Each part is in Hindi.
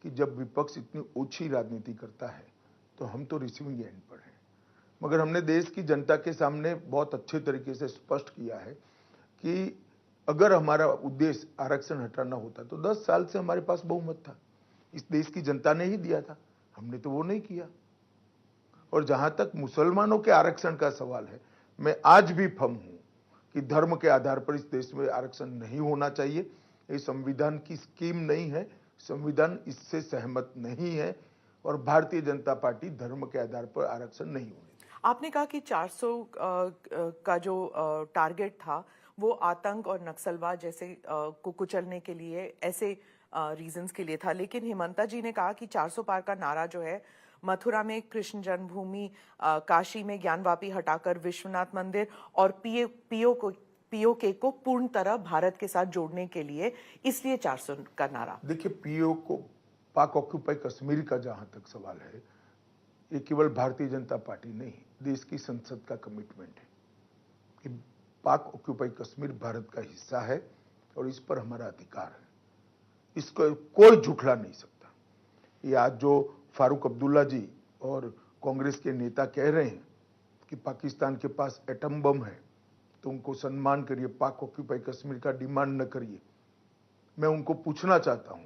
कि जब विपक्ष इतनी ओछी राजनीति करता है तो हम तो रिसीविंग एंड पर हैं। मगर हमने देश की जनता के सामने बहुत अच्छे तरीके से स्पष्ट किया है कि अगर हमारा उद्देश्य आरक्षण हटाना होता तो 10 साल से हमारे पास बहुमत था, इस देश की जनता ने ही दिया था, हमने तो वो नहीं किया। और जहां तक मुसलमानों के आरक्षण का सवाल है, मैं आज भी फर्म हूं कि धर्म के आधार पर इस देश में आरक्षण नहीं होना चाहिए। ये संविधान की स्कीम नहीं है, संविधान इससे सहमत नहीं है और भारतीय जनता पार्टी धर्म के आधार पर आरक्षण नहीं होने देगी। आपने कहा कि 400 का जो टारगेट था वो आतंक और नक्सलवाद जैसे को कुचलने के लिए, ऐसे रीजंस के लिए था, लेकिन हिमंता जी ने कहा कि 400 पार का नारा जो है मथुरा में कृष्ण जन्मभूमि, काशी में ज्ञानवापी हटाकर विश्वनाथ मंदिर और पीओके को पूर्ण तरह भारत के साथ जोड़ने के लिए, इसलिए 400 का नारा। देखिए, पीओ को पाक ऑक्यूपाई कश्मीर का जहां तक सवाल है, ये केवल भारतीय जनता पार्टी नहीं, देश की संसद का कमिटमेंट है कि पाक ऑक्यूपाई कश्मीर भारत का हिस्सा है और इस पर हमारा अधिकार है, इसको कोई झुठला नहीं सकता। ये आज जो फारूक अब्दुल्ला जी और कांग्रेस के नेता कह रहे हैं कि पाकिस्तान के पास एटम बम है तो उनको सम्मान करिए, पाक ऑक्यूपाई कश्मीर का डिमांड न करिए। मैं उनको पूछना चाहता हूं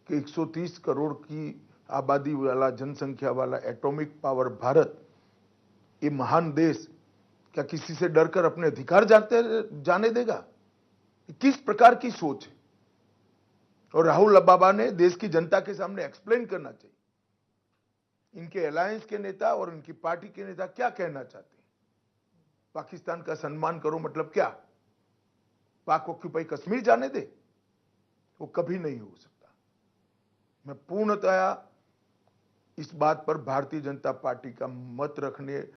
कि 130 करोड़ की आबादी वाला, जनसंख्या वाला एटॉमिक पावर भारत, ये महान देश क्या किसी से डरकर अपने अधिकार जाने देगा? किस प्रकार की सोच है? और राहुल बाबा ने देश की जनता के सामने एक्सप्लेन करना चाहिए, इनके अलायंस के नेता और इनकी पार्टी के नेता क्या कहना चाहते हैं। पाकिस्तान का सम्मान करो मतलब क्या? पाक ऑक्यूपाई कश्मीर जाने दे? वो कभी नहीं हो सकता। मैं पूर्णतया इस बात पर भारतीय जनता पार्टी का मत रखने